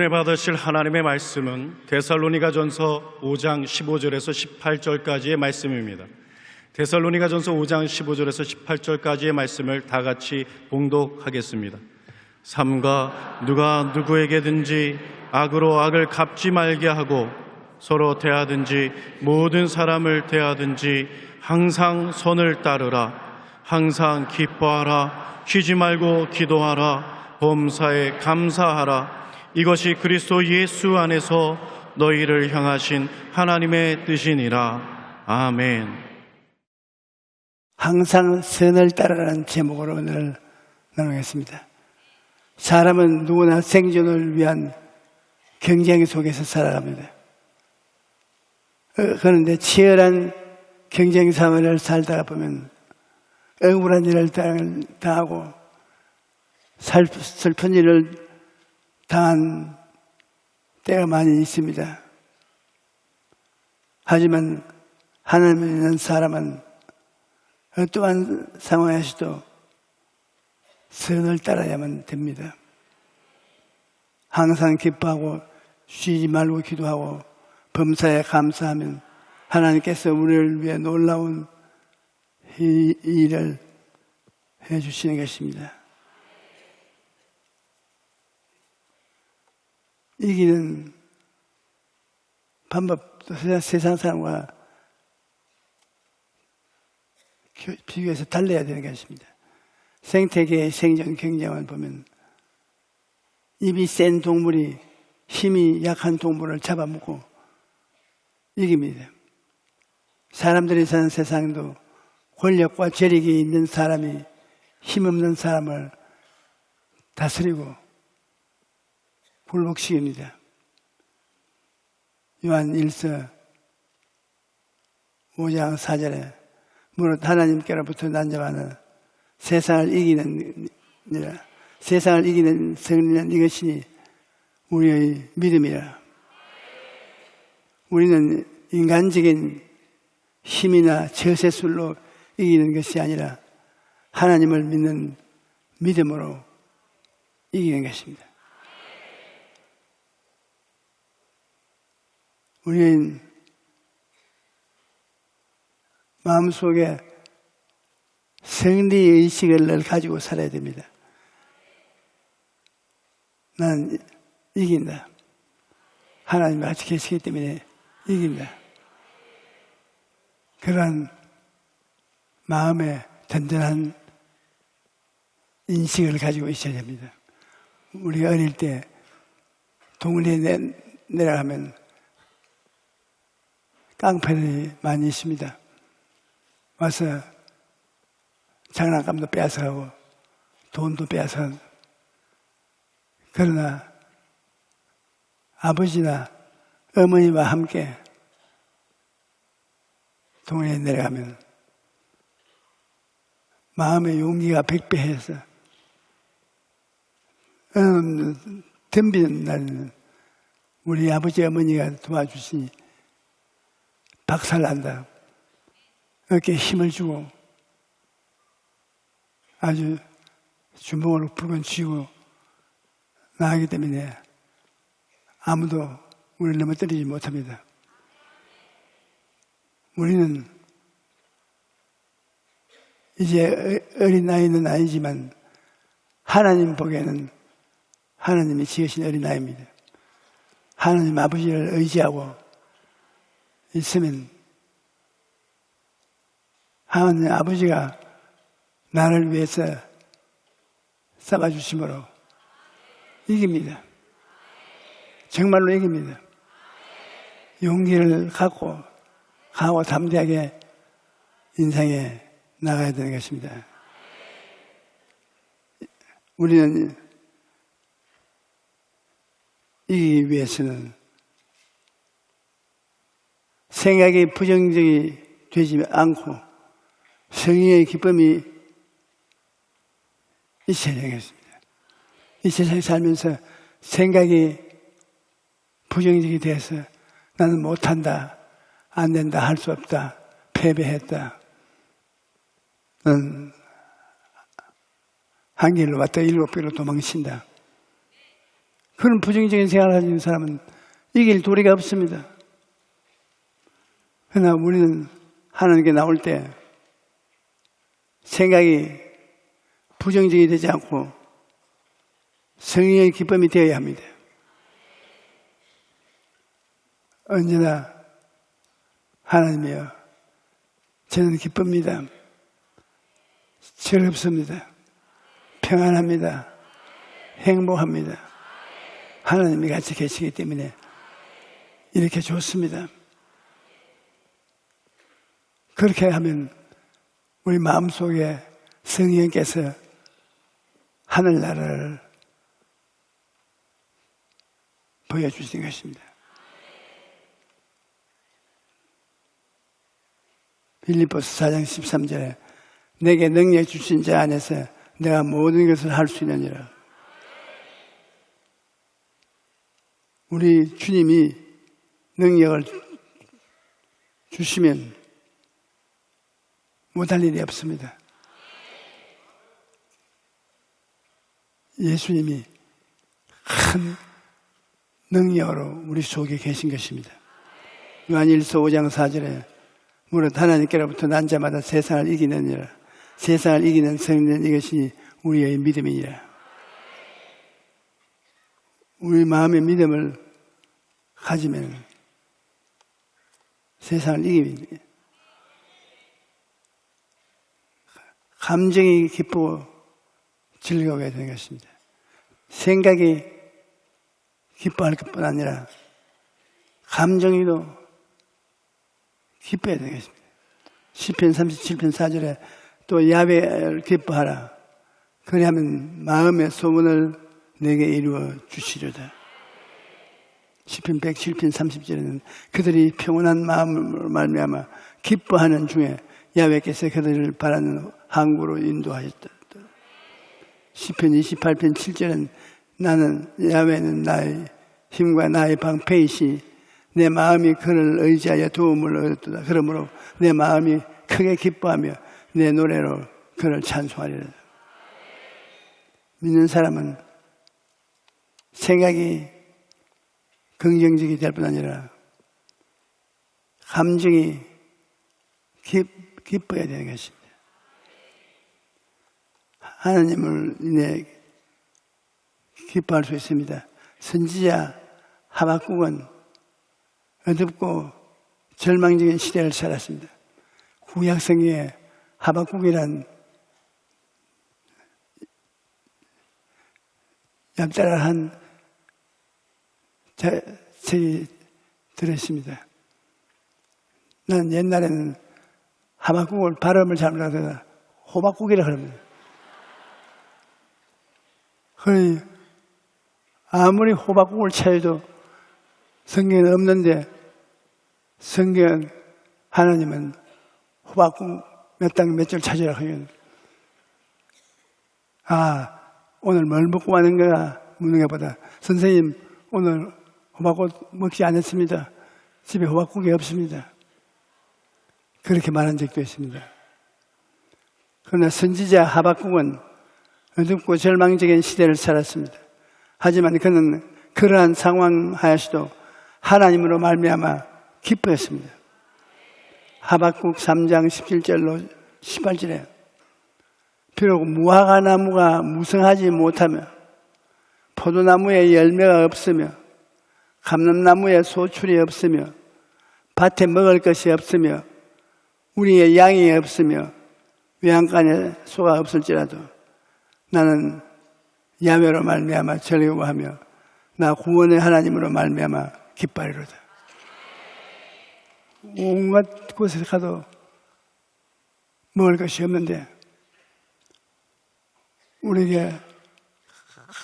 은혜 받으실 하나님의 말씀은 데살로니가전서 5장 15절에서 18절까지의 말씀입니다. 데살로니가전서 5장 15절에서 18절까지의 말씀을 다 같이 봉독하겠습니다. 삼가 누가 누구에게든지 악으로 악을 갚지 말게 하고 서로 대하든지 모든 사람을 대하든지 항상 선을 따르라. 항상 기뻐하라. 쉬지 말고 기도하라. 범사에 감사하라. 이것이 그리스도 예수 안에서 너희를 향하신 하나님의 뜻이니라. 아멘. 항상 선을 따르라는 제목으로 오늘 나누겠습니다. 사람은 누구나 생존을 위한 경쟁 속에서 살아갑니다. 그런데 치열한 경쟁 생활을 살다가 보면 억울한 일을 당하고 슬픈 일을 당한 때가 많이 있습니다. 하지만 하나님 있는 사람은 어떠한 상황에서도 선을 따라야만 됩니다. 항상 기뻐하고 쉬지 말고 기도하고 범사에 감사하면 하나님께서 우리를 위해 놀라운 이 일을 해주시는 것입니다. 이기는 방법도 세상 사람과 비교해서 달라야 되는 것입니다. 생태계의 생존 경쟁을 보면 입이 센 동물이 힘이 약한 동물을 잡아먹고 이깁니다. 사람들이 사는 세상도 권력과 재력이 있는 사람이 힘없는 사람을 다스리고 굴복시킵니다. 요한 1서 5장 4절에 무릇 하나님께로부터 난자하는 세상을 이기는 승리는 이것이니 우리의 믿음이라. 우리는 인간적인 힘이나 처세술로 이기는 것이 아니라 하나님을 믿는 믿음으로 이기는 것입니다. 우리는 마음속에 승리의식을 가지고 살아야 됩니다. 나는 이긴다. 하나님 같이 계시기 때문에 이긴다. 그런 마음의 든든한 인식을 가지고 있어야 됩니다. 우리가 어릴 때 동네에 내려가면 깡패들이 많이 있습니다. 와서 장난감도 빼앗아가고 돈도 빼앗아가고. 그러나 아버지나 어머니와 함께 동네에 내려가면 마음의 용기가 백배해서 덤비는 날에는 우리 아버지 어머니가 도와주시니 박살난다. 어깨에 힘을 주고 아주 주먹으로 불건 쥐고 나가기 때문에 아무도 우리를 넘어뜨리지 못합니다. 우리는 이제 어린 나이는 아니지만 하나님 보기에는 하나님이 지으신 어린 나이입니다. 하나님 아버지를 의지하고 있으면 하나님 아버지가 나를 위해서 싸가주심으로 이깁니다. 정말로 이깁니다. 용기를 갖고 강하고 담대하게 인생에 나가야 되는 것입니다. 우리는 이기기 위해서는 생각이 부정적이 되지 않고 성령의 기쁨이 있어야 되겠습니다. 이 세상에 살면서 생각이 부정적이 돼서 나는 못한다, 안 된다, 할 수 없다, 패배했다. 넌 한 길로 왔다 7길로 도망친다. 그런 부정적인 생각을 가지는 사람은 이길 도리가 없습니다. 그러나 우리는 하나님께 나올 때 생각이 부정적이 되지 않고 성령의 기쁨이 되어야 합니다. 언제나 하나님이여, 저는 기쁩니다. 즐겁습니다. 평안합니다. 행복합니다. 하나님이 같이 계시기 때문에 이렇게 좋습니다. 그렇게 하면 우리 마음속에 성령께서 하늘나라를 보여주시는 것입니다. 빌립보서 4장 13절에 내게 능력 주신 자 안에서 내가 모든 것을 할 수 있느니라. 우리 주님이 능력을 주시면 못할 일이 없습니다. 예수님이 큰 능력으로 우리 속에 계신 것입니다. 요한일서 5장 4절에 무릇 하나님께로부터 난 자마다 세상을 이기느니라. 세상을 이기는 성령, 이것이 우리의 믿음이니라. 우리 마음의 믿음을 가지면 세상을 이깁니다. 감정이 기쁘고 즐거워야 되는 것입니다. 생각이 기뻐할 것뿐 아니라 감정이도 기뻐야 되는 것입니다. 시편 37편 4절에 또 야훼를 기뻐하라. 그리하면 마음의 소원을 내게 이루어 주시려다. 시편 107편 30절에는 그들이 평온한 마음으로 말미암아 기뻐하는 중에 야훼께서 그들을 바라는 항구로 인도하셨다. 시편 28편 7절은 나는 야훼는 나의 힘과 나의 방패이시 내 마음이 그를 의지하여 도움을 얻었다. 그러므로 내 마음이 크게 기뻐하며 내 노래로 그를 찬송하리라. 믿는 사람은 생각이 긍정적이 될 뿐 아니라 감정이 기뻐야 되는 것입니다. 하나님을 인해 기뻐할 수 있습니다. 선지자 하박국은 어둡고 절망적인 시대를 살았습니다. 구약성경에 하박국이란 얍달한 책이 들었습니다. 난 옛날에는 하박국을 발음을 잘못하다가 호박국이라고 합니다. 그러니 아무리 호박국을 찾아도 성경에는 없는데 성경 하나님은 호박국 몇 당 몇 절 찾으라고 하면 오늘 뭘 먹고 가는 거야 묻는 것보다 선생님 오늘 호박국 먹지 않았습니다. 집에 호박국이 없습니다. 그렇게 말한 적도 있습니다. 그러나 선지자 하박국은 어둡고 절망적인 시대를 살았습니다. 하지만 그는 그러한 상황 하에서도 하나님으로 말미암아 기뻐했습니다. 하박국 3장 17절로 18절에 비록 무화과 나무가 무성하지 못하며 포도나무에 열매가 없으며 감람나무에 소출이 없으며 밭에 먹을 것이 없으며 우리의 양이 없으며 외양간에 소가 없을지라도 나는 야훼로 말미암아 즐거워하며 나 구원의 하나님으로 말미암아 기뻐하리로다. 온갖 곳에 가도 먹을 것이 없는데 우리에게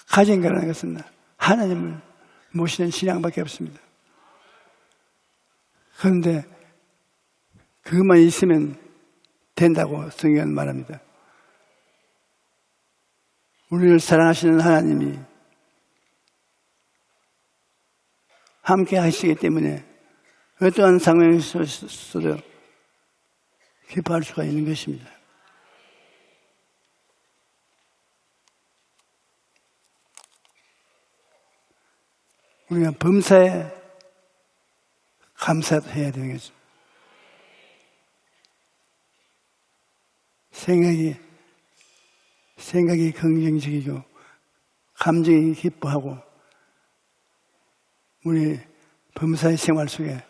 가진 거라는 것은 하나님을 모시는 신앙밖에 없습니다. 그런데 그것만 있으면 된다고 성경은 말합니다. 우리를 사랑하시는 하나님이 함께 하시기 때문에 어떠한 상황에서도 기뻐할 수가 있는 것입니다. 우리가 범사에 감사해야 되는 거죠. 생각이 긍정적이고 감정이 기뻐하고 우리 범사의 생활 속에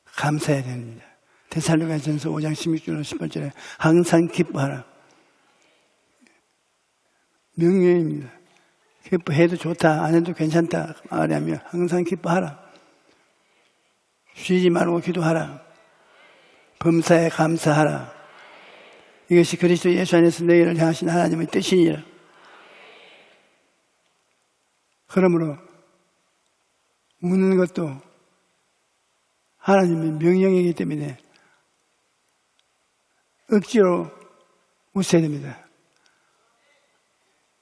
감사해야 됩니다. 데살로니가전서 5장 16절 18절에 항상 기뻐하라. 명령입니다. 기뻐해도 좋다, 안 해도 괜찮다 말하면 항상 기뻐하라. 쉬지 말고 기도하라. 범사에 감사하라. 이것이 그리스도 예수 안에서 너희를 향하신 하나님의 뜻이니라. 그러므로 웃는 것도 하나님의 명령이기 때문에 억지로 웃어야 됩니다.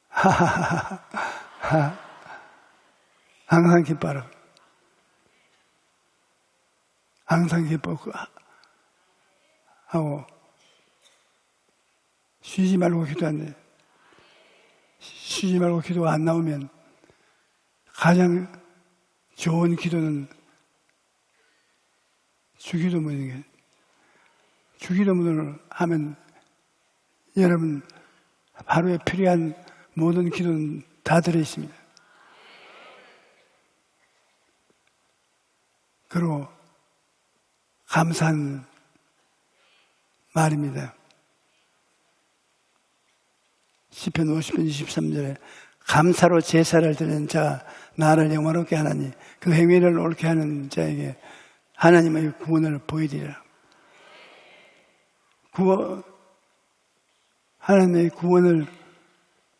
하하하하. 항상 기뻐하라. 항상 기뻐하고 쉬지 말고 기도하는데 쉬지 말고 기도가 안 나오면 가장 좋은 기도는 주기도문이에요. 주기도문을 하면 여러분 하루에 필요한 모든 기도는 다 들어있습니다. 그리고 감사한 말입니다. 시편 50편 23절에 감사로 제사를 드리는 자가 나를 영화롭게 하나니 그 행위를 옳게 하는 자에게 하나님의 구원을 보이리라. 하나님의 구원을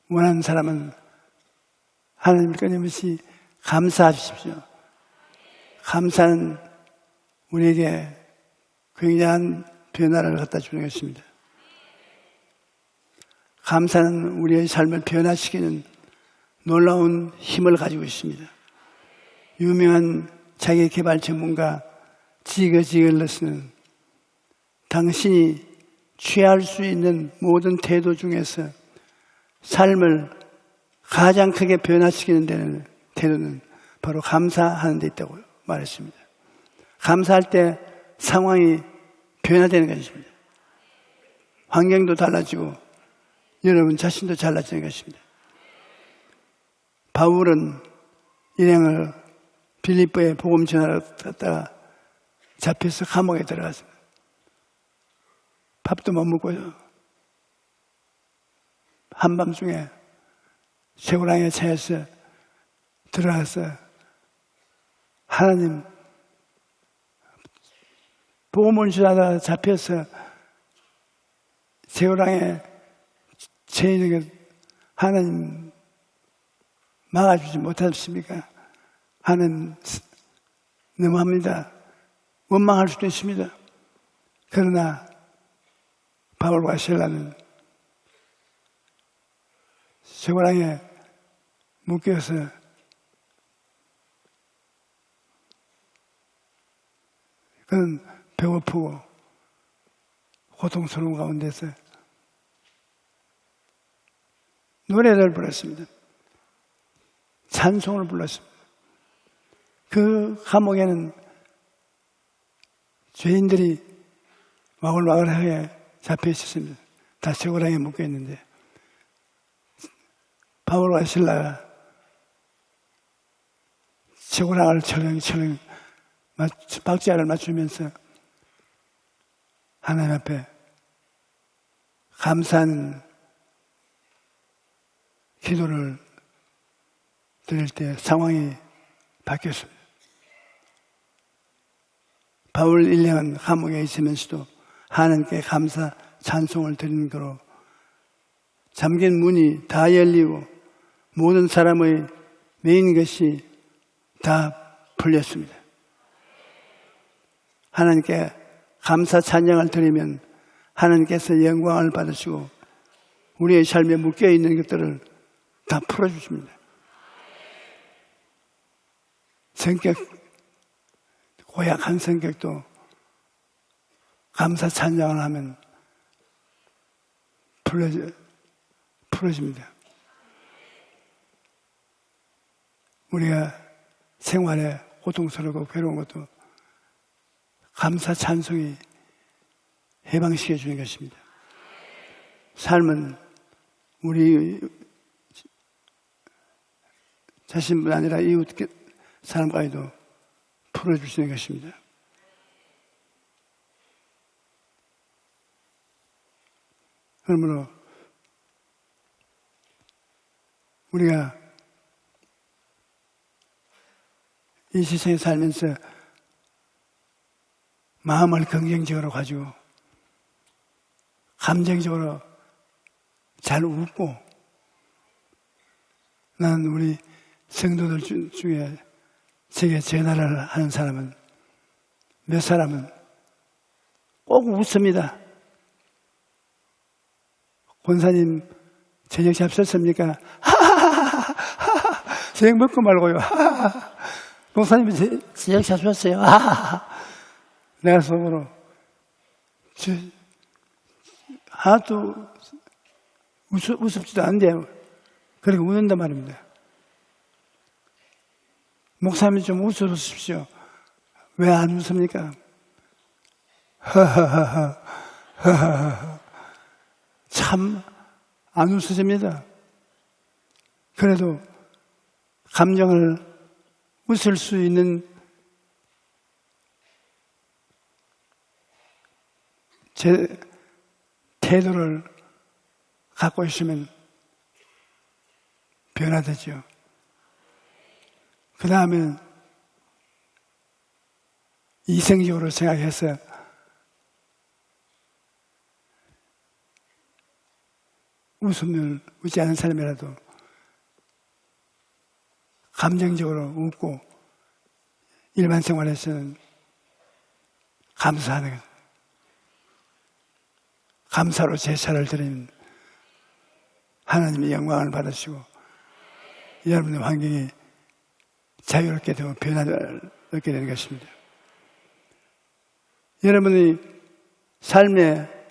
원하는 사람은 하나님을 끊임없이 감사하십시오. 감사는 우리에게 굉장한 변화를 갖다 주는 것입니다. 감사는 우리의 삶을 변화시키는 놀라운 힘을 가지고 있습니다. 유명한 자기개발 전문가 지거 지글러스는 당신이 취할 수 있는 모든 태도 중에서 삶을 가장 크게 변화시키는 데는 태도는 바로 감사하는 데 있다고 말했습니다. 감사할 때 상황이 변화되는 것입니다. 환경도 달라지고 여러분 자신도 달라지는 것입니다. 바울은 일행을 빌립보에 복음 전하러 갔다가 잡혀서 감옥에 들어갔습니다. 밥도 못 먹고 한밤중에 쇠고랑에 차에서 들어가서 하나님 복음을 전하다가 잡혀서 쇠고랑에 채 있는 것 하나님 막아주지 못하십니까? 하는 너무합니다. 원망할 수도 있습니다. 그러나 바울과 실라는 쇠고랑에 묶여서 그는 배고프고 고통스러운 가운데서 노래를 불렀습니다. 찬송을 불렀습니다. 그 감옥에는 죄인들이 와글와글하게 잡혀 있었습니다. 다 쇠고랑에 묶여 있는데 바울과 실라가 쇠고랑을 철렁철렁 박자를 맞추면서 하나님 앞에 감사하는 기도를 드릴 때 상황이 바뀌었습니다. 바울 일행은 감옥에 있으면서도 하나님께 감사 찬송을 드리는 거로 잠긴 문이 다 열리고 모든 사람의 메인 것이 다 풀렸습니다. 하나님께 감사 찬양을 드리면 하나님께서 영광을 받으시고 우리의 삶에 묶여있는 것들을 다 풀어주십니다. 성격, 고약한 성격도 감사 찬양을 하면 풀어집니다. 우리가 생활에 고통스럽고 괴로운 것도 감사 찬송이 해방시켜 주는 것입니다. 삶은 우리 자신뿐 아니라 이웃 사람까지도 풀어주시는 것입니다. 그러므로 우리가 이 세상에 살면서 마음을 긍정적으로 가지고 감정적으로 잘 웃고, 나는 우리 성도들 중에 제게 전화를 하는 사람은, 몇 사람은 꼭 웃습니다. 권사님 저녁 잡수셨습니까? 저녁 먹고 말고요. 목사님 저녁 잡수셨어요? 내가 속으로 하나도 우습지도 않은데 그렇게 웃는단 말입니다. 목사님 좀 웃어주십시오. 왜 안 웃습니까? 참 안 웃으십니다. 그래도 감정을 웃을 수 있는 제 태도를 갖고 있으면 변화되죠. 그 다음에 이성적으로 생각해서 웃지 않은 사람이라도 감정적으로 웃고 일반 생활에서는 감사하는 것. 감사로 제사를 드리는 하나님의 영광을 받으시고 여러분의 환경이 자유롭게 되고 변화를 얻게 되는 것입니다. 여러분의 삶에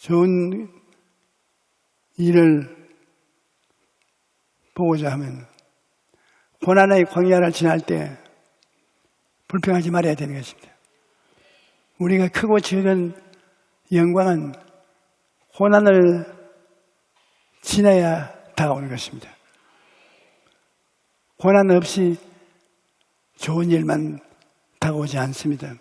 좋은 일을 보고자 하면 고난의 광야를 지날 때 불평하지 말아야 되는 것입니다. 우리가 크고 작은 영광은 고난을 지나야 다가오는 것입니다. 고난 없이 좋은 일만 다가오지 않습니다.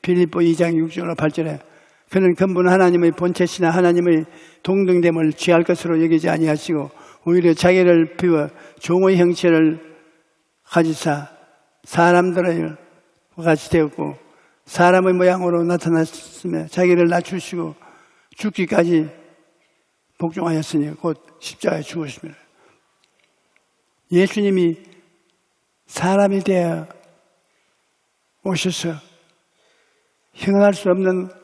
빌립보 2장 6절 8절에 그는 근본 하나님의 본체시나 하나님의 동등됨을 취할 것으로 여기지 아니하시고 오히려 자기를 비워 종의 형체를 가지사 사람들과 같이 되었고 사람의 모양으로 나타났으며 자기를 낮추시고 죽기까지 복종하였으니 곧 십자가에 죽으십니다. 예수님이 사람이 되어 오셔서 형할 수 없는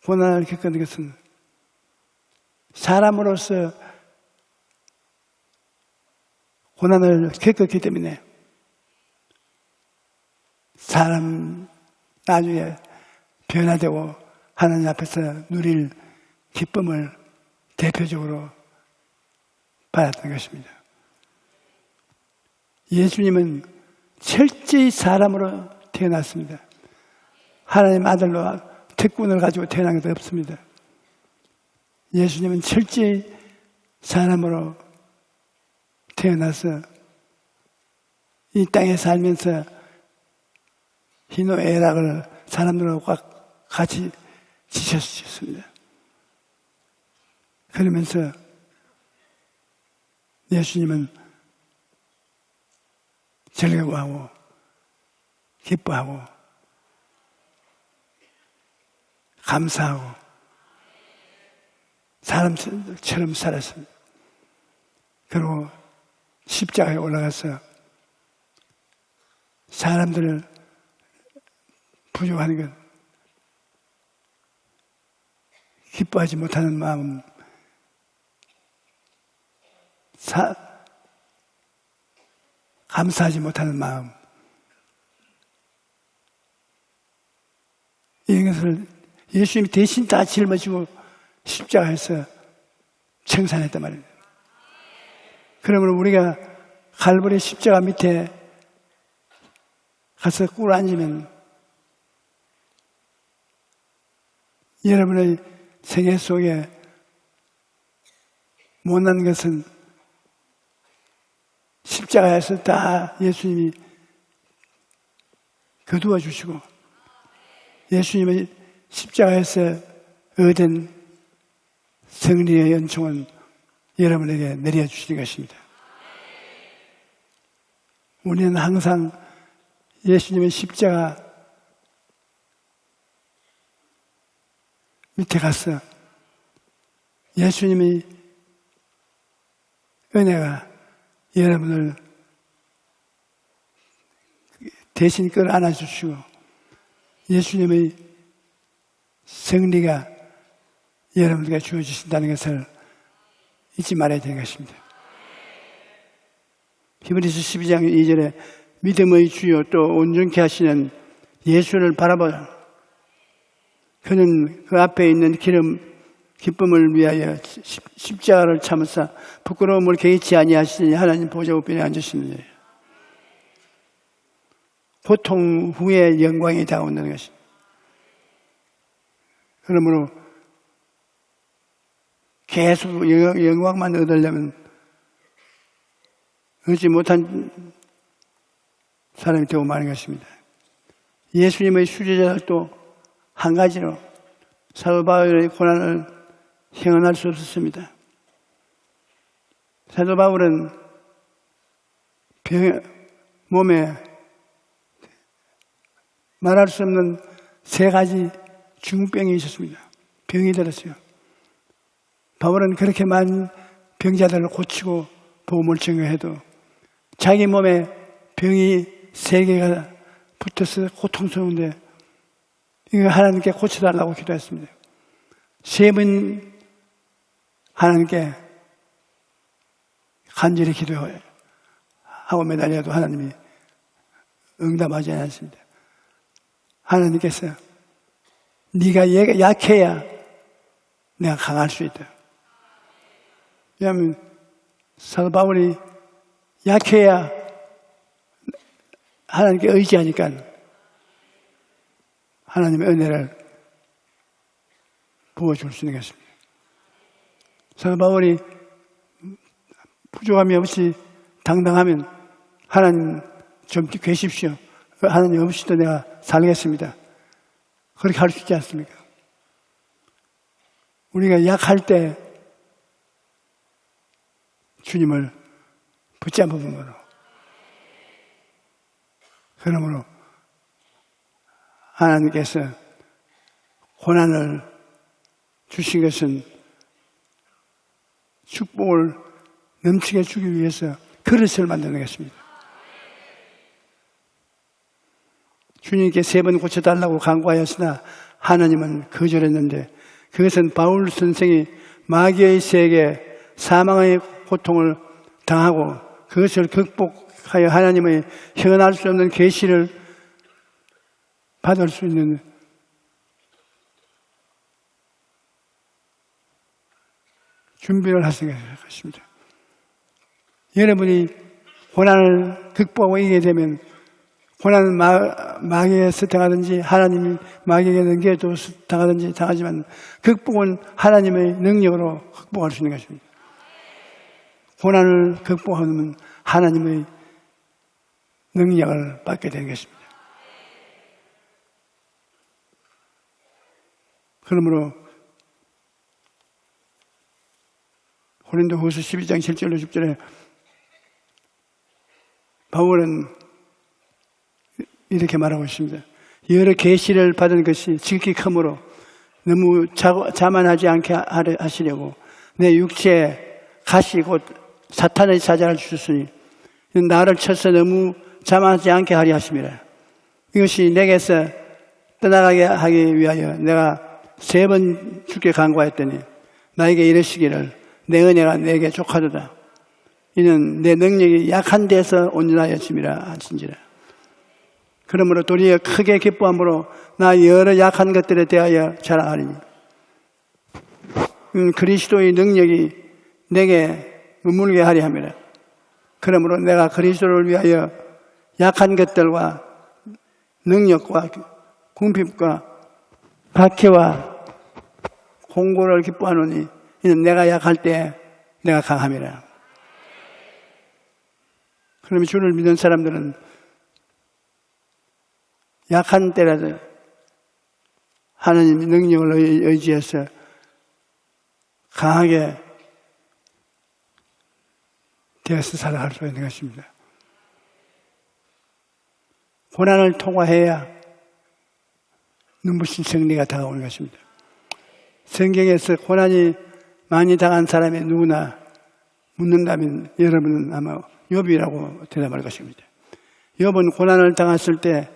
고난을 겪은 것은 사람으로서 고난을 겪었기 때문에 사람 나중에 변화되고 하나님 앞에서 누릴 기쁨을 대표적으로 받았던 것입니다. 예수님은 철저히 사람으로 태어났습니다. 하나님 아들로 특권을 가지고 태어난 것도 없습니다. 예수님은 철저히 사람으로 태어나서 이 땅에 살면서 희노애락을 사람들과 같이 지셨습니다. 그러면서 예수님은 즐거워하고 기뻐하고 감사하고 사람처럼 살았습니다. 그리고 십자가에 올라가서 사람들을 부족하는 것, 기뻐하지 못하는 마음, 감사하지 못하는 마음, 이것을 예수님이 대신 다 짊어지고 십자가에서 청산했단 말입니다. 그러므로 우리가 갈보리 십자가 밑에 가서 꿇어 앉으면 여러분의 생애 속에 못난 것은 십자가에서 다 예수님이 거두어 주시고 예수님의 십자가에서 얻은 승리의 연총은 여러분에게 내려주시는 것입니다. 우리는 항상 예수님의 십자가 밑에 가서 예수님의 은혜가 여러분을 대신 끌어안아 주시고 예수님의 승리가 여러분에게 주어지신다는 것을 잊지 말아야 되는 것입니다. 히브리서 12장 2절에 믿음의 주요 또 온전케 하시는 예수를 바라보라. 그는 그 앞에 있는 기쁨을 위하여 십자가를 참으사 부끄러움을 개의치 아니하시니 하나님 보좌 우편에 앉으시느니라. 고통 후에 영광이 다가온다는 것입니다. 그러므로 계속 영광만 얻으려면 얻지 못한 사람이 되고 마는 것입니다. 예수님의 수제자들도 한 가지로 사도 바울의 고난을 행언할 수 없었습니다. 사도 바울은 몸에 말할 수 없는 3가지 중병이 있었습니다. 병이 들었어요. 바울은 그렇게 많은 병자들을 고치고 보험을 증거해도 자기 몸에 병이 3개가 붙어서 고통스러운데 이거 하나님께 고쳐달라고 기도했습니다. 3번 하나님께 간절히 기도하고 매달려도 하나님이 응답하지 않았습니다. 하나님께서 네가 약해야 내가 강할 수 있다. 왜냐하면 사도 바울이 약해야 하나님께 의지하니까 하나님의 은혜를 부어줄 수 있는 것입니다. 사도 바울이 부족함이 없이 당당하면 하나님 좀 계십시오. 하나님 없이도 내가 살겠습니다. 그렇게 할 수 있지 않습니까? 우리가 약할 때 주님을 붙잡음으로 그러므로 하나님께서 고난을 주신 것은 축복을 넘치게 주기 위해서 그릇을 만드는 것입니다. 주님께 3번 고쳐달라고 간구하였으나 하나님은 거절했는데 그것은 바울 선생이 마귀의 세계, 사망의 고통을 당하고 그것을 극복하여 하나님의 형언할 수 없는 계시를 받을 수 있는 준비를 하신 것입니다. 여러분이 고난을 극복하고 이기게 되면 고난은 마귀에서 당하든지 하나님이 마귀에게 넘겨도 당하든지 당하지만 극복은 하나님의 능력으로 극복할 수 있는 것입니다. 고난을 극복하면 하나님의 능력을 받게 되는 것입니다. 그러므로 고린도후서 12장 7절로 10절에 바울은 이렇게 말하고 있습니다. 여러 계시를 받은 것이 지극히 크므로 너무 자만하지 않게 하시려고 내 육체에 가시 곧 사탄의 사자를 주셨으니 나를 쳐서 너무 자만하지 않게 하려 하심이라. 이것이 내게서 떠나가게 하기 위하여 내가 3번 주께 간구하였더니 나에게 이르시기를 내 은혜가 내게 족하도다. 이는 내 능력이 약한 데서 온전하였음이라 하신지라. 그러므로 도리어 크게 기뻐함으로 나 여러 약한 것들에 대하여 자랑하리니 그리스도의 능력이 내게 머물게 하려 함이라. 그러므로 내가 그리스도를 위하여 약한 것들과 능력과 궁핍과 박해와 공고를 기뻐하노니 이는 내가 약할 때 내가 강함이라. 그러면 주를 믿는 사람들은 약한 때라도 하나님의 능력을 의지해서 강하게 되어서 살아갈 수 있는 것입니다. 고난을 통과해야 눈부신 승리가 다가오는 것입니다. 성경에서 고난이 많이 당한 사람이 누구나 묻는다면 여러분은 아마 욥이라고 대답할 것입니다. 욥은 고난을 당했을 때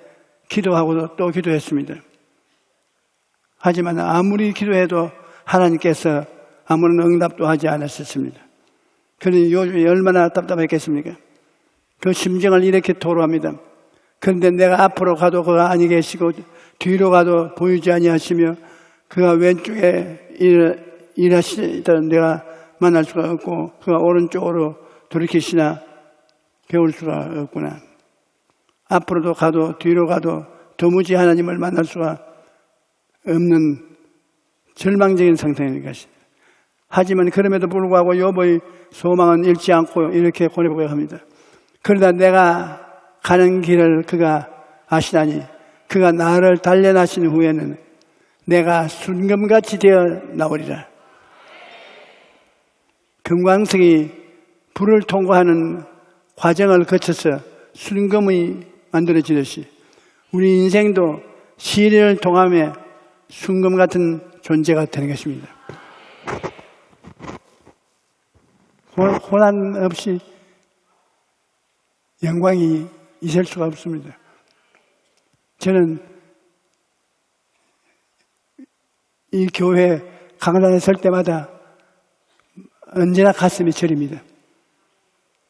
기도하고 또 기도했습니다. 하지만 아무리 기도해도 하나님께서 아무런 응답도 하지 않았었습니다. 그러니 욥이 얼마나 답답했겠습니까? 그 심정을 이렇게 토로합니다. 그런데 내가 앞으로 가도 그가 아니 계시고 뒤로 가도 보이지 아니하시며 그가 왼쪽에 일하시던 내가 만날 수가 없고 그가 오른쪽으로 돌이키시나 배울 수가 없구나. 앞으로도 가도 뒤로 가도 도무지 하나님을 만날 수가 없는 절망적인 상태인 것입니다. 하지만 그럼에도 불구하고 욥의 소망은 잃지 않고 이렇게 고백합니다. 그러나 내가 가는 길을 그가 아시다니 그가 나를 단련하신 후에는 내가 순금같이 되어 나오리라. 금광석이 불을 통과하는 과정을 거쳐서 순금이 만들어지듯이 우리 인생도 시련을 통하며 순금 같은 존재가 되는 것입니다. 고난 없이 영광이 있을 수가 없습니다. 저는 이 교회 강단에 설 때마다 언제나 가슴이 저립니다.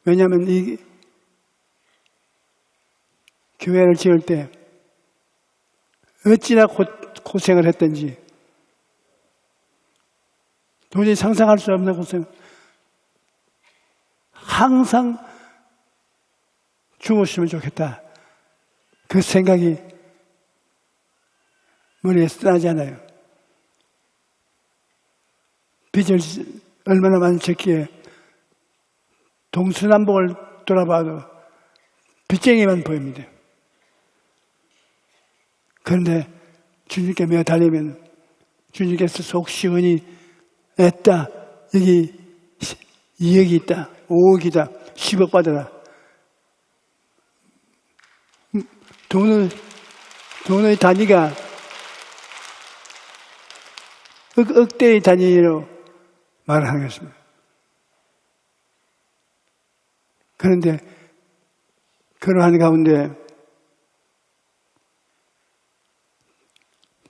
왜냐하면 이 교회를 지을 때 어찌나 고생을 했던지 도저히 상상할 수 없는 고생. 항상 죽었으면 좋겠다. 그 생각이 머리에서 떠나지 않아요. 빚을 얼마나 많이 졌기에 동서남북을 돌아봐도 빚쟁이만 보입니다. 그런데 주님께 매달리면 주님께서 속 시원히 애다. 여기 2억이 있다. 5억이다. 10억 받아라. 돈의 단위가 억대의 단위로 말을 하는 것입니다. 그런데 그러한 가운데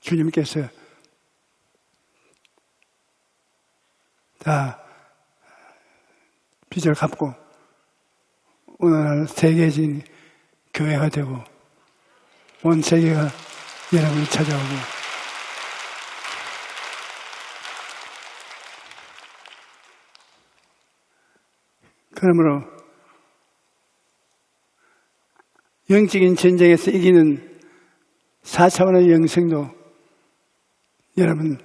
주님께서 다 빚을 갚고 오늘날 세계적인 교회가 되고 온 세계가 여러분을 찾아오고 그러므로 영적인 전쟁에서 이기는 4차원의 영생도 여러분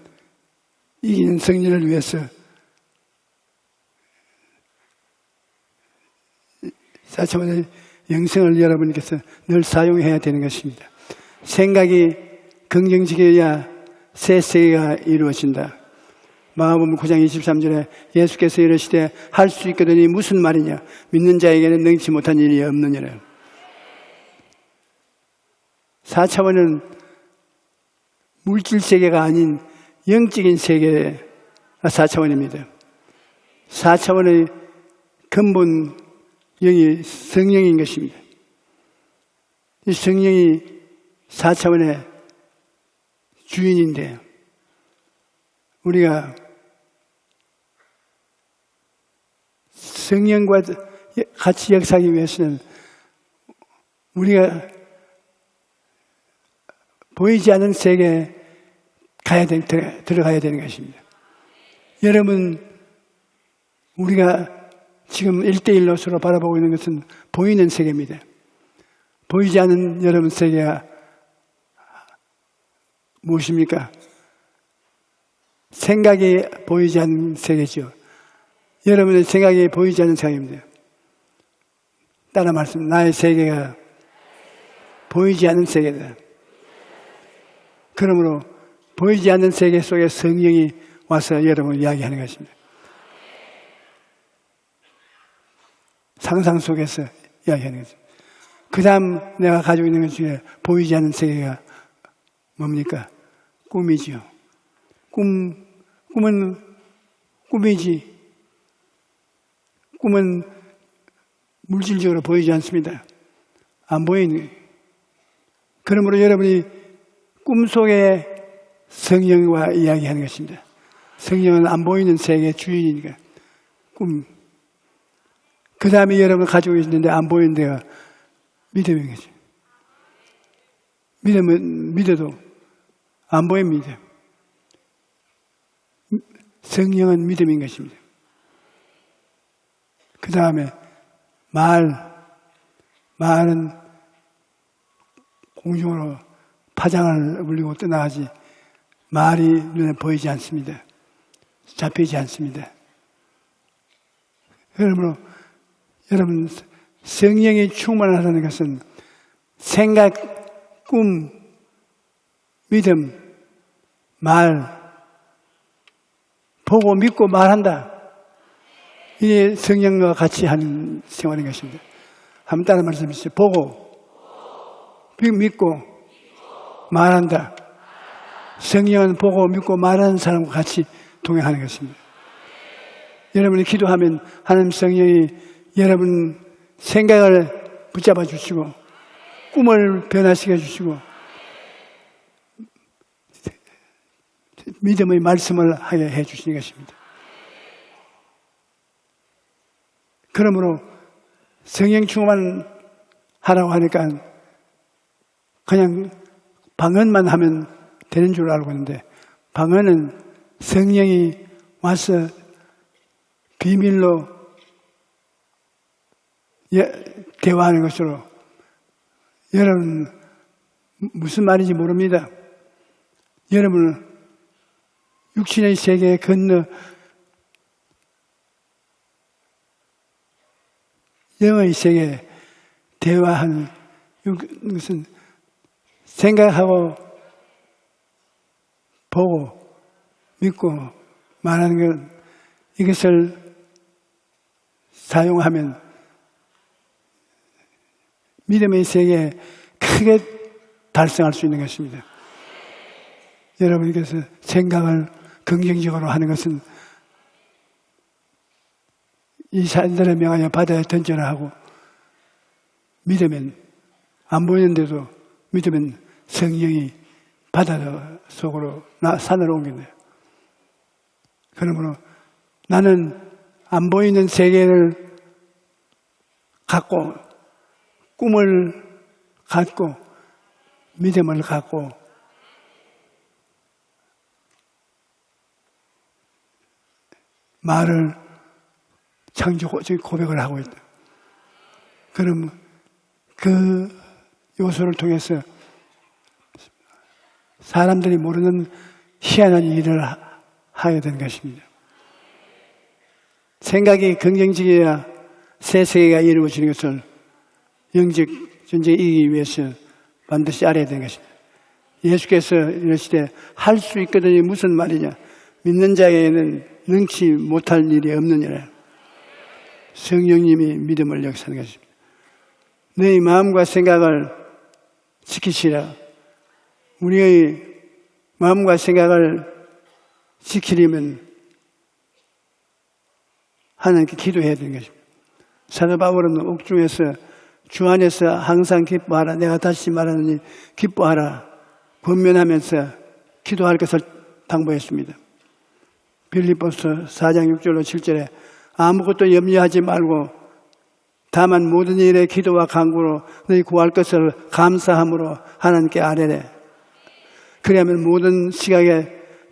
이기는 승리를 위해서 4차원의 영생을 여러분께서 늘 사용해야 되는 것입니다. 생각이 긍정적이어야 새 세계가 이루어진다. 마가복음 9장 23절에 예수께서 이르시되 할 수 있거든이 무슨 말이냐 믿는 자에게는 능치 못한 일이 없느니라. 4차원은 물질 세계가 아닌 영적인 세계가 4차원입니다. 4차원의 근본 영이 성령인 것입니다. 이 성령이 4차원의 주인인데 우리가 성령과 같이 역사하기 위해서는 우리가 보이지 않는 세계에 들어가야 되는 것입니다. 여러분, 우리가 지금 1대1로 서로 바라보고 있는 것은 보이는 세계입니다. 보이지 않는 여러분 세계가 무엇입니까? 생각이 보이지 않는 세계죠. 여러분의 생각이 보이지 않는 세계입니다. 따라 말씀, 나의 세계가 보이지 않는 세계다. 그러므로 보이지 않는 세계 속에 성령이 와서 여러분을 이야기하는 것입니다. 상상 속에서 이야기하는 것입니다. 그 다음 내가 가지고 있는 것 중에 보이지 않는 세계가 뭡니까? 꿈이지요. 꿈은 꿈이지. 꿈은 물질적으로 보이지 않습니다. 안 보이는 거예요. 그러므로 여러분이 꿈속에 성령과 이야기하는 것입니다. 성령은 안 보이는 세계의 주인이니까 꿈. 그 다음에 여러분 가지고 있는데 안 보이는 데가 믿음인 거죠. 믿음은 믿어도 안 보입니다. 성령은 믿음인 것입니다. 그 다음에 말은 공중으로 파장을 울리고 떠나가지 말이 눈에 보이지 않습니다. 잡히지 않습니다. 그러므로 여러분 성령이 충만하다는 것은 생각, 꿈, 믿음, 말, 보고 믿고 말한다. 이게 성령과 같이 하는 생활인 것입니다. 한번 따라 말씀해 주세요. 보고 믿고 말한다. 성령은 보고 믿고 말하는 사람과 같이 동행하는 것입니다. 여러분이 기도하면 하나님 성령이 여러분 생각을 붙잡아 주시고 꿈을 변화시켜 주시고 믿음의 말씀을 하게 해 주시는 것입니다. 그러므로 성령 충만 하라고 하니까 그냥 방언만 하면 되는 줄 알고 있는데 방언은 성령이 와서 비밀로 대화하는 것으로 여러분 무슨 말인지 모릅니다. 여러분 육신의 세계에 건너 영의 세계에 대화하는 것은 생각하고 보고 믿고 말하는 것 이것을 사용하면 믿음의 세계에 크게 달성할 수 있는 것입니다. 여러분께서 생각을 긍정적으로 하는 것은 이 사람들의 명하여 바다에 던져라 하고 믿으면 안 보이는데도 믿으면 성령이 바다 속으로 산으로 옮긴다. 그러므로 나는 안 보이는 세계를 갖고 꿈을 갖고 믿음을 갖고 말을 창조적 고백을 하고 있다. 그럼 그 요소를 통해서 사람들이 모르는 희한한 일을 하게 된 것입니다. 생각이 긍정적이어야 새 세계가 이루어지는 것을 영적 전쟁에 이기기 위해서 반드시 알아야 되는 것입니다. 예수께서 이러시되 할 수 있거든요. 무슨 말이냐? 믿는 자에게는 능치 못할 일이 없느니라. 성령님이 믿음을 역사하는 것입니다. 너희 마음과 생각을 지키시라. 우리의 마음과 생각을 지키려면 하나님께 기도해야 되는 것입니다. 사도 바울은 옥중에서 주 안에서 항상 기뻐하라. 내가 다시 말하느니 기뻐하라. 권면하면서 기도할 것을 당부했습니다. 빌립보서 4장 6절로 7절에 아무것도 염려하지 말고 다만 모든 일에 기도와 간구로 너희 구할 것을 감사함으로 하나님께 아뢰래. 그러면 모든 시각에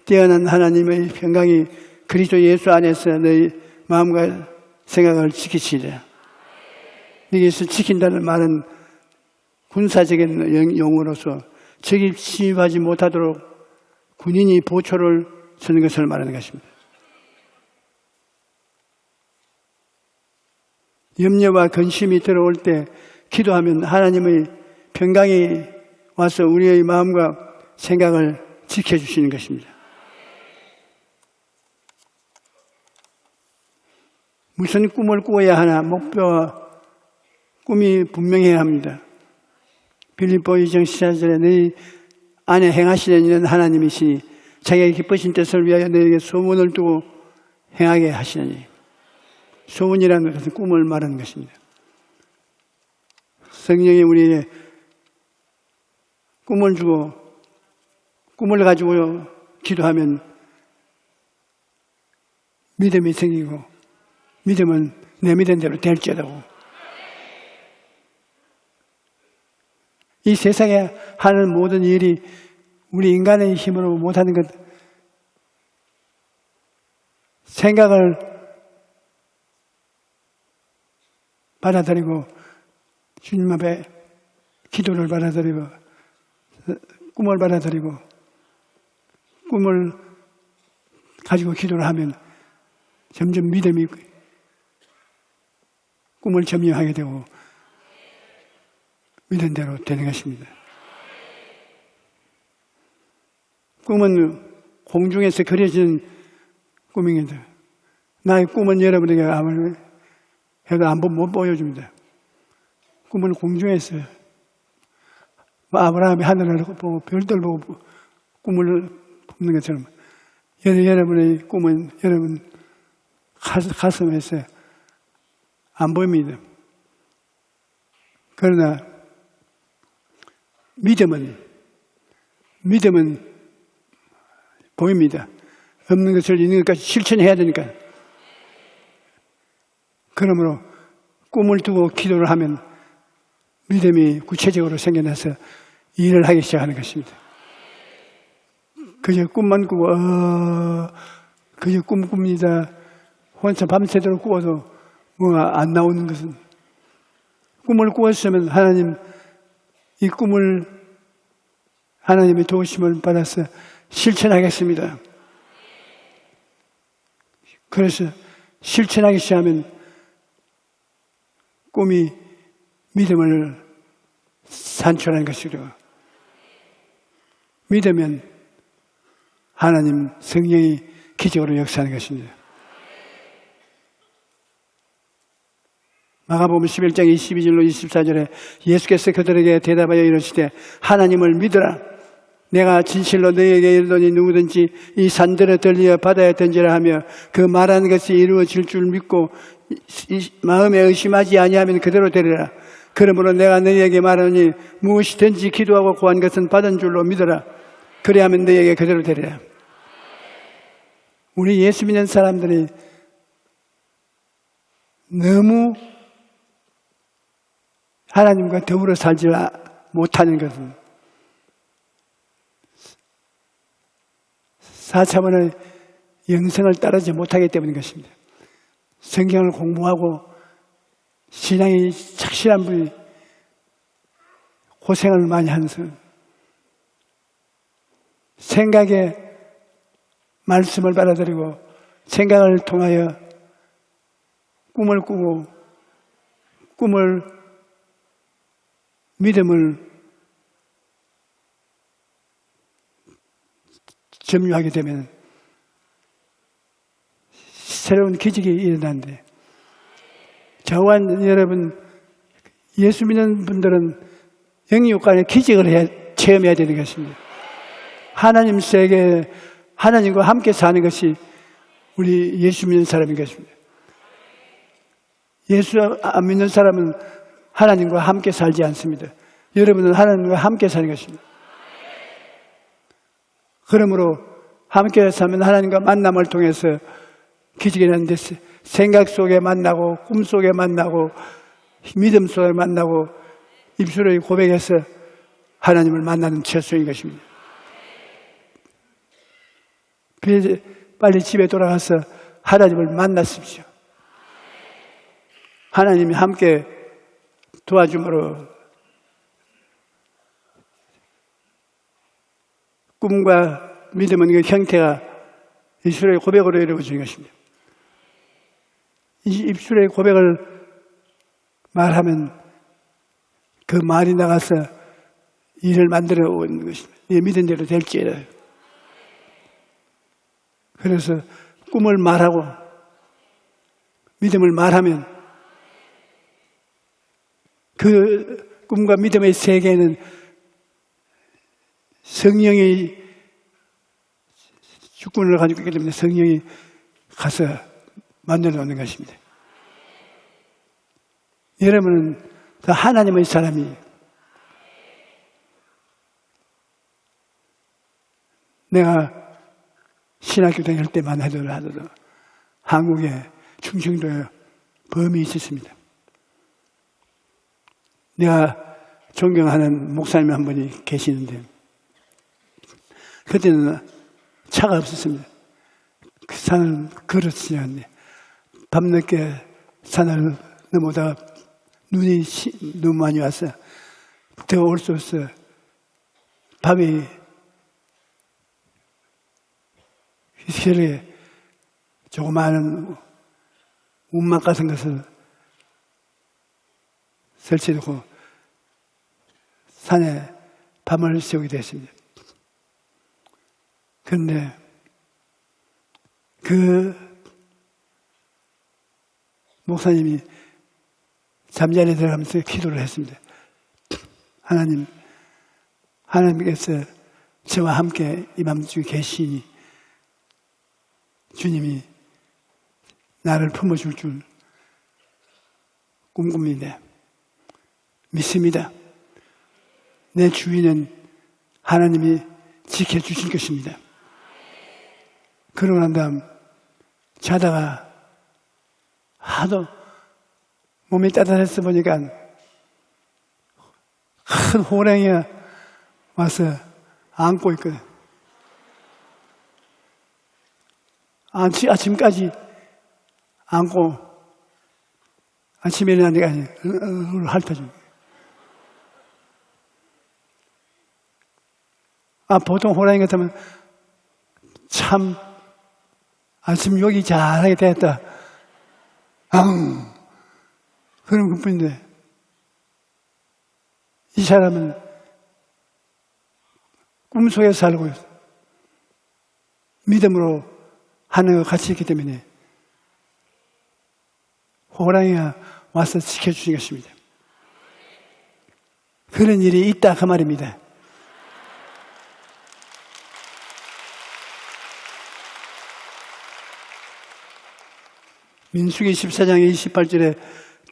뛰어난 하나님의 평강이 그리스도 예수 안에서 너희 마음과 생각을 지키시리라. 여기서 지킨다는 말은 군사적인 용어로서 적이 침입하지 못하도록 군인이 보초를 서는 것을 말하는 것입니다. 염려와 근심이 들어올 때 기도하면 하나님의 평강이 와서 우리의 마음과 생각을 지켜주시는 것입니다. 무슨 꿈을 꾸어야 하나 목표와 꿈이 분명해야 합니다. 빌립보 2장 14절에 너희 안에 행하시는 이는 하나님이시니 자기의 기쁘신 뜻을 위하여 너희에게 소문을 두고 행하게 하시느니. 소문이라는 것은 꿈을 말하는 것입니다. 성령이 우리에게 꿈을 주고 꿈을 가지고 기도하면 믿음이 생기고 믿음은 내 믿은 대로 될지어다고. 이 세상에 하는 모든 일이 우리 인간의 힘으로 못하는 것, 생각을 받아들이고 주님 앞에 기도를 받아들이고 꿈을 받아들이고 꿈을 가지고 기도를 하면 점점 믿음이 꿈을 점유하게 되고 믿은 대로 되는 것입니다. 꿈은 공중에서 그려지는 꿈입니다. 나의 꿈은 여러분에게 아무리 해도 한번 못 보여줍니다. 꿈은 공중에서 아브라함이 하늘을 보고 별들 보고 꿈을 품는 것처럼 여러분의 꿈은 여러분 가슴에서 안 보입니다. 그러나 믿음은 보입니다. 없는 것을 있는 것까지 실천해야 되니까. 그러므로 꿈을 두고 기도를 하면 믿음이 구체적으로 생겨나서 일을 하기 시작하는 것입니다. 그저 꿈만 꾸고 그저 꿈 꿉니다. 혼자 밤새도록 꾸어도 뭐가 안 나오는 것은 꿈을 꾸었으면 하나님 이 꿈을 하나님의 도우심을 받아서 실천하겠습니다. 그래서 실천하기 시작하면 꿈이 믿음을 산출하는 것이고 믿으면 하나님 성령이 기적으로 역사하는 것입니다. 마가복음 11장 22절로 24절에 예수께서 그들에게 대답하여 이르시되 하나님을 믿으라. 내가 진실로 너희에게 이르노니 누구든지 이 산들을 들리어 바다에 던지라 하며 그 말하는 것이 이루어질 줄 믿고 마음에 의심하지 아니하면 그대로 되리라. 그러므로 내가 너희에게 말하니 무엇이든지 기도하고 구한 것은 받은 줄로 믿어라. 그래야만 너희에게 그대로 되리라. 우리 예수 믿는 사람들이 너무 하나님과 더불어 살지 못하는 것은 4차원의 영성을 따르지 못하기 때문인 것입니다. 성경을 공부하고 신앙이 착실한 분이 고생을 많이 하면서 생각에 말씀을 받아들이고 생각을 통하여 꿈을 꾸고 꿈을 믿음을 점유하게 되면 새로운 기적이 일어나는데 저와 여러분 예수 믿는 분들은 영육간의 기적을 체험해야 되는 것입니다. 하나님 세계 하나님과 함께 사는 것이 우리 예수 믿는 사람인 것입니다. 예수 안 믿는 사람은 하나님과 함께 살지 않습니다. 여러분은 하나님과 함께 사는 것입니다. 그러므로 함께 살면 하나님과 만남을 통해서 기적이 나는데 생각 속에 만나고 꿈 속에 만나고 믿음 속에 만나고 입술의 고백에서 하나님을 만나는 최소인 것입니다. 빨리 집에 돌아가서 하나님을 만났습시오. 하나님이 함께 도와줌으로 꿈과 믿음은 그 형태가 입술의 고백으로 이루어지는 것입니다. 이 입술의 고백을 말하면 그 말이 나가서 일을 만들어 오는 것입니다. 내 믿은 대로 될지어다. 그래서 꿈을 말하고 믿음을 말하면 그 꿈과 믿음의 세계에는 성령이 주권을 가지고 있기 때문에 성령이 가서 만들어 놓는 것입니다. 여러분은 그 하나님의 사람이 내가 신학교 다닐 때만 하더라도 한국에 충청도에 범이 있었습니다. 내가 존경하는 목사님 한 분이 계시는데 그때는 차가 없었습니다. 그 산을 걸어서 지나갔는데 밤늦게 산을 넘어다가 눈이 너무 많이 와서 더 올 수 없어 밤에 휘슬에 조그마한 운막 같은 것을 설치해놓고 산에 밤을 새우게 됐습니다. 그런데 그 목사님이 잠자리에 들어가면서 기도를 했습니다. 하나님께서 저와 함께 이 밤중에 계시니 주님이 나를 품어줄 줄 꿈꿉니다. 믿습니다. 내 주인은 하나님이 지켜주실 것입니다. 그러고 난 다음 자다가 하도 몸이 따뜻해서 보니까 큰 호랑이가 와서 안고 있거든. 아침까지 안고 아침에 일어나니까 핥아줍니다. 보통 호랑이 같으면 참 아침 욕이 잘하게 됐다. 그런 것뿐인데 이 사람은 꿈속에 살고 있어. 믿음으로 하는 것 같이 있기 때문에 호랑이가 와서 지켜주신 것입니다. 그런 일이 있다 그 말입니다. 민수기 14장 28절에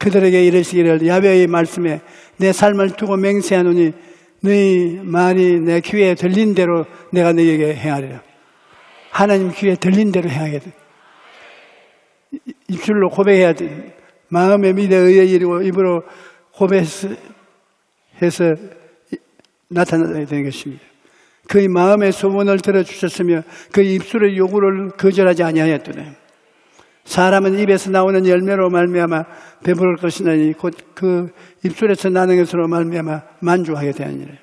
그들에게 이르시기를 야훼의 말씀에 내 삶을 두고 맹세하노니 너희 말이 내 귀에 들린 대로 내가 너희에게 행하리라. 하나님 귀에 들린 대로 행하게 돼. 입술로 고백해야 돼. 마음에 믿어 의에 이르고 입으로 고백해서 나타나야 되는 것입니다. 그의 마음의 소원을 들어주셨으며 그의 입술의 요구를 거절하지 아니하였더니 사람은 입에서 나오는 열매로 말미암아 배부를 것이나니 곧 그 입술에서 나는 것으로 말미암아 만족하게 되느니라.